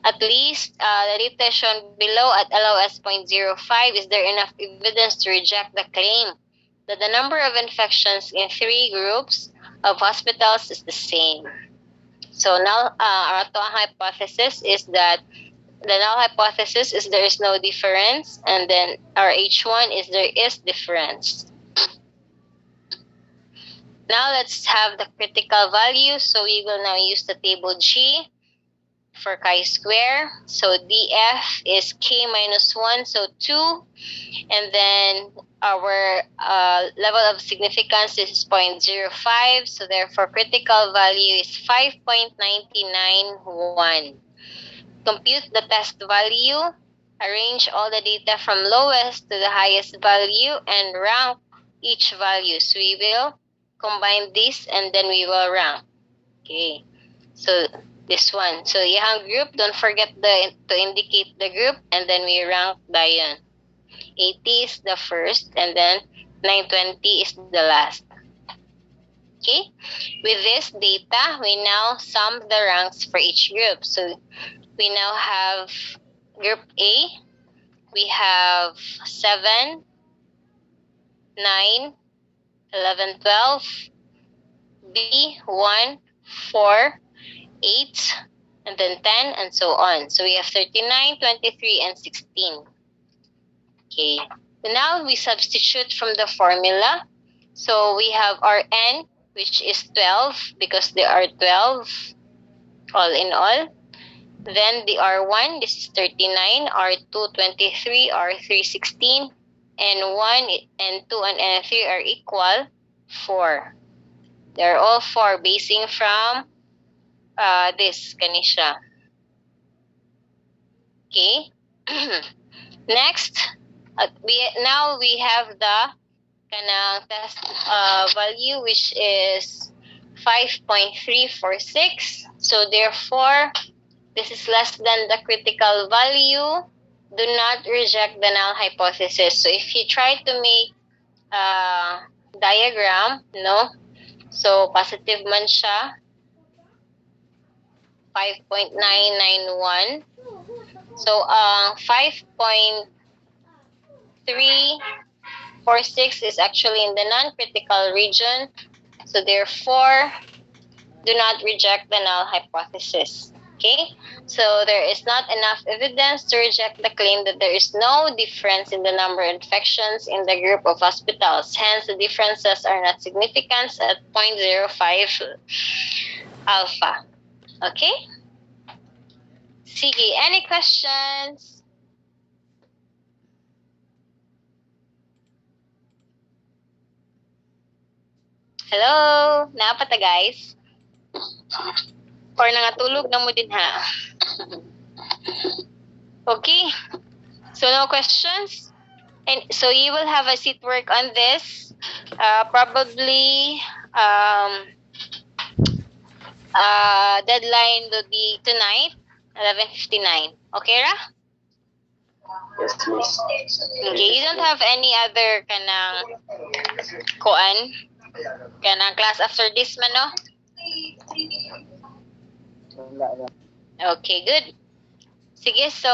At least the data shown below at LOS 0.05, is there enough evidence to reject the claim that the number of infections in 3 groups of hospitals is the same? So now our hypothesis is that the null hypothesis is there is no difference, and then our H1 is there is difference. Now let's have the critical value. So we will now use the table G for chi-square. So DF is k minus 1, so 2. And then our level of significance is 0.05. So therefore, critical value is 5.991. Compute the test value. Arrange all the data from lowest to the highest value and rank each value. So we will combine this and then we will rank. Okay. So this one. So yung group, don't forget to indicate the group, and then we rank dayon. 80 is the first, and then 920 is the last. Okay? With this data, we now sum the ranks for each group. So we now have group A, we have 7, 9, 11, 12, B, 1, 4, 8, and then 10, and so on. So we have 39, 23, and 16. Okay. Now we substitute from the formula. So we have our n, which is 12, because there are 12 all in all. Then the R1, this is 39, R2, 23, R3, 16, and 1, and 2, and N3 are equal 4. They're all 4, basing from this, kanisha. Okay. Next, now we have the kanang test value, which is 5.346. So therefore, this is less than the critical value. Do not reject the null hypothesis. So if you try to make a diagram, no? So positive man siya, 5.991. So 5.346 is actually in the non-critical region. So therefore, do not reject the null hypothesis. Okay? So there is not enough evidence to reject the claim that there is no difference in the number of infections in the group of hospitals. Hence, the differences are not significant at 0.05 alpha. Okay? Sige, any questions? Hello? Naapata guys? Or nangatulog na mo din ha? Okay? So no questions? And so you will have a seat work on this. Probably deadline will be tonight, 11:59. Okay, Ra? Yes, miss. Okay, you don't have any other kanang class after this man, no? Okay, good. Sige, so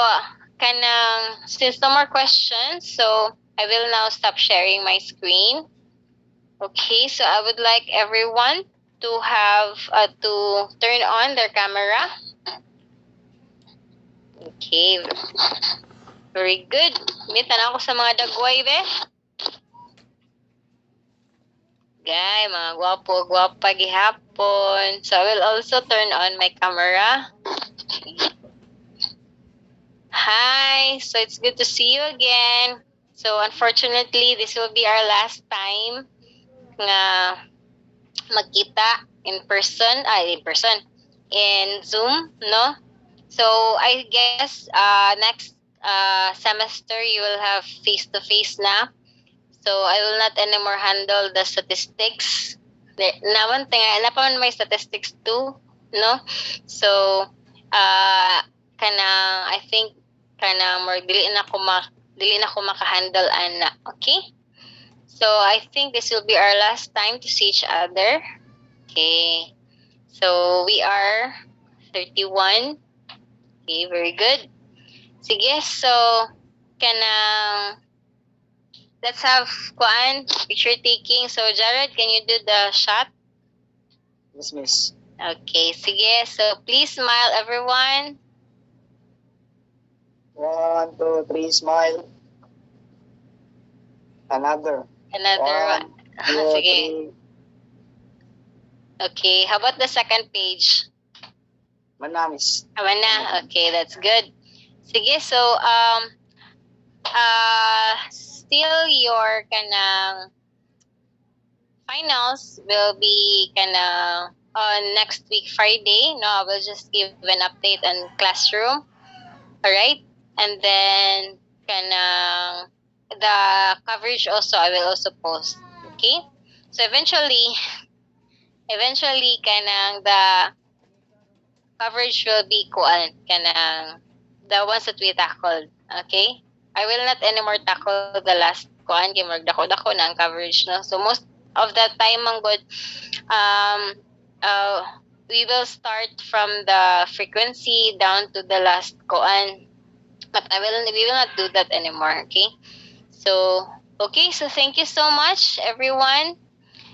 since no more questions, so I will now stop sharing my screen. Okay, so I would like everyone to have to turn on their camera. Okay, very good. May tanong ko sa mga dagway, be. Gay, mga gwapa gihapon. So I will also turn on my camera. Hi, so it's good to see you again. So unfortunately, this will be our last time nga magkita in person, in Zoom, no? So I guess next semester you will have face-to-face na. So I will not anymore handle the statistics. Naman napaman may statistics too, no? So I think more dili na ko maka-handle ana, okay? So I think this will be our last time to see each other. Okay. So we are 31. Okay, very good. Sige, so let's have picture taking. So Jared, can you do the shot? Yes, miss. Okay, sige. So please smile, everyone. 1, 2, 3, smile. Another one. Two, Sige. three. Okay, how about the second page? Manamis. Mana? Okay, that's good. Sige, so still your finals will be on next week Friday. No, I will just give an update on classroom. All right, and then the coverage also I will also post. Okay, so eventually the coverage will be the ones that we tackled. Okay, I will not anymore tackle the last kay dako na ang coverage, no? So of that time man good, uh, we will start from the frequency down to the last koan. But we will not do that anymore, okay? So, okay, so thank you so much, everyone.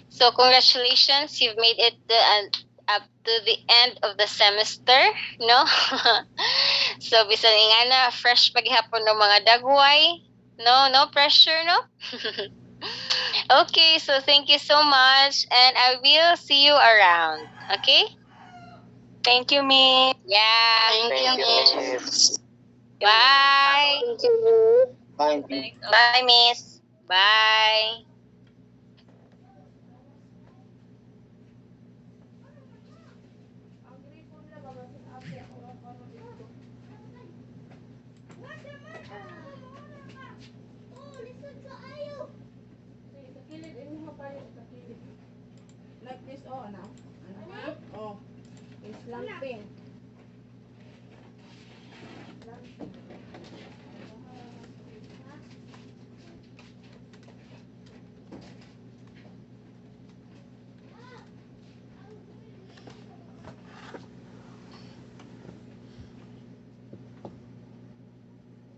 So, congratulations, you've made it up to the end of the semester, no? So, bisan nga na, fresh paghihapon ng mga dagway. No, no pressure, no? Okay, so thank you so much, and I will see you around. Okay? Thank you, Miss. Yeah. Thank you, Miss. Bye. Thank you. Bye. Bye, Miss. Bye. Like this, oh, ano? Ano? Oh, it's lang pin.